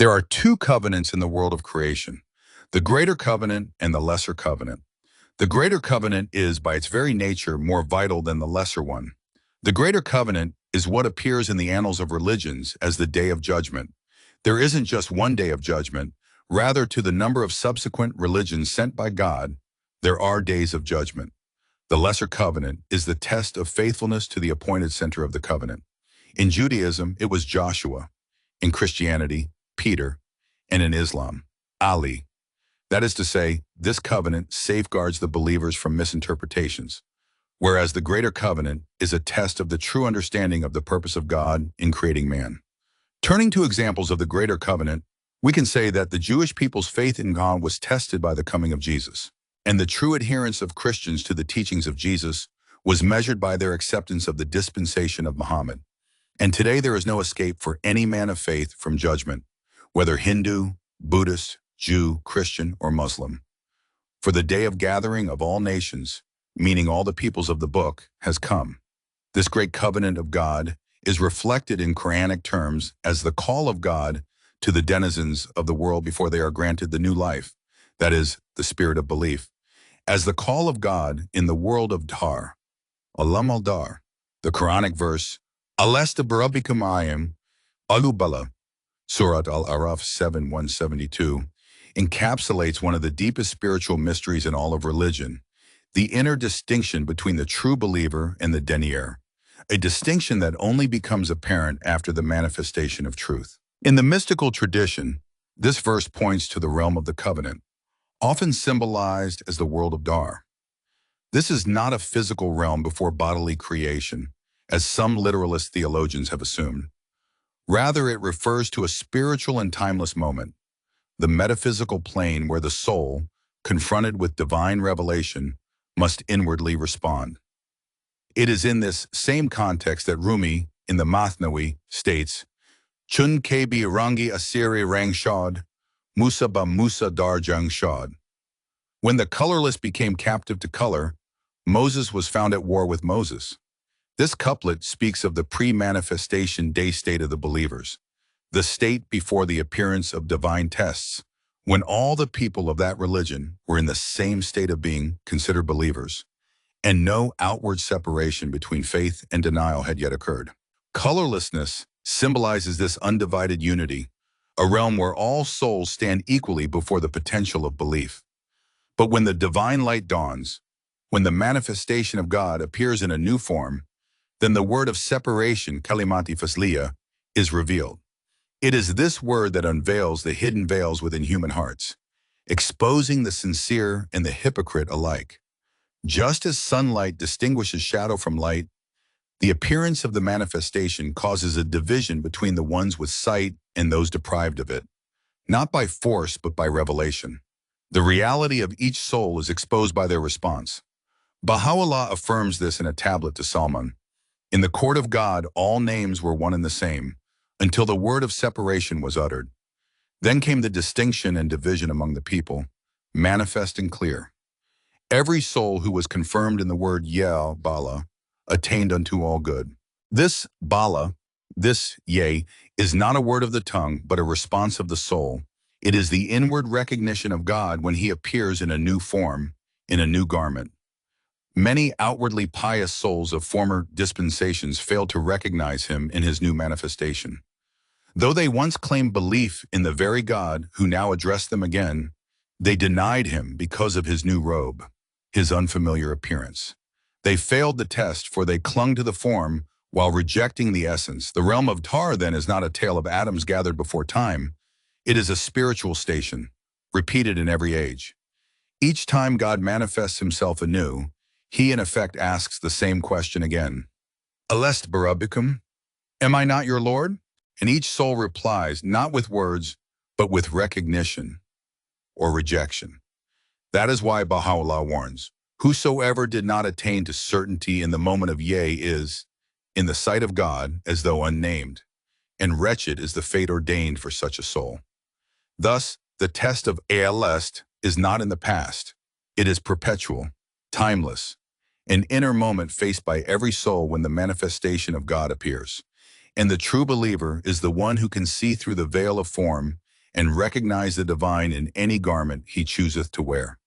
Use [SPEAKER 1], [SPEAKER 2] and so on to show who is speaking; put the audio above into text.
[SPEAKER 1] There are two covenants in the world of creation, the greater covenant and the lesser covenant. The greater covenant is, by its very nature, more vital than the lesser one. The greater covenant is what appears in the annals of religions as the day of judgment. There isn't just one day of judgment. Rather, to the number of subsequent religions sent by God, there are days of judgment. The lesser covenant is the test of faithfulness to the appointed center of the covenant. In Judaism, it was Joshua. In Christianity, Peter, and in Islam, Ali. That is to say, this covenant safeguards the believers from misinterpretations, whereas the greater covenant is a test of the true understanding of the purpose of God in creating man. Turning to examples of the greater covenant, we can say that the Jewish people's faith in God was tested by the coming of Jesus, and the true adherence of Christians to the teachings of Jesus was measured by their acceptance of the dispensation of Muhammad. And today there is no escape for any man of faith from judgment, whether Hindu, Buddhist, Jew, Christian, or Muslim. For the day of gathering of all nations, meaning all the peoples of the book, has come. This great covenant of God is reflected in Quranic terms as the call of God to the denizens of the world before they are granted the new life, that is, the spirit of belief, as the call of God in the world of Dar, Alam al-Dar, the Quranic verse, Alesta barabikum ayim, alubala, Surat al-Araf 7:172, encapsulates one of the deepest spiritual mysteries in all of religion, the inner distinction between the true believer and the denier, a distinction that only becomes apparent after the manifestation of truth. In the mystical tradition, this verse points to the realm of the covenant, often symbolized as the world of Dar. This is not a physical realm before bodily creation, as some literalist theologians have assumed. Rather, it refers to a spiritual and timeless moment, the metaphysical plane where the soul, confronted with divine revelation, must inwardly respond. It is in this same context that Rumi, in the Mathnawi, states, Chun kebi rangi asiri rang shad, Musa ba Musa dar jang shad. When the colorless became captive to color, Moses was found at war with Moses. This couplet speaks of the pre-manifestation day state of the believers, the state before the appearance of divine tests, when all the people of that religion were in the same state of being considered believers, and no outward separation between faith and denial had yet occurred. Colorlessness symbolizes this undivided unity, a realm where all souls stand equally before the potential of belief. But when the divine light dawns, when the manifestation of God appears in a new form, then the word of separation, kalimati fasliya, is revealed. It is this word that unveils the hidden veils within human hearts, exposing the sincere and the hypocrite alike. Just as sunlight distinguishes shadow from light, the appearance of the manifestation causes a division between the ones with sight and those deprived of it, not by force but by revelation. The reality of each soul is exposed by their response. Baha'u'llah affirms this in a tablet to Salman. In the court of God, all names were one and the same, until the word of separation was uttered. Then came the distinction and division among the people, manifest and clear. Every soul who was confirmed in the word Yea, Bala, attained unto all good. This Bala, this Yea, is not a word of the tongue, but a response of the soul. It is the inward recognition of God when he appears in a new form, in a new garment. Many outwardly pious souls of former dispensations failed to recognize him in his new manifestation. Though they once claimed belief in the very God who now addressed them again, they denied him because of his new robe, his unfamiliar appearance. They failed the test, for they clung to the form while rejecting the essence. The realm of Tar, then, is not a tale of atoms gathered before time. It is a spiritual station, repeated in every age. Each time God manifests himself anew, he in effect asks the same question again. Alest barabikum? Am I not your Lord? And each soul replies, not with words, but with recognition or rejection. That is why Baha'u'llah warns, whosoever did not attain to certainty in the moment of Yea is, in the sight of God, as though unnamed, and wretched is the fate ordained for such a soul. Thus, the test of Alest is not in the past. It is perpetual, timeless, an inner moment faced by every soul when the manifestation of God appears. And the true believer is the one who can see through the veil of form and recognize the divine in any garment he chooseth to wear.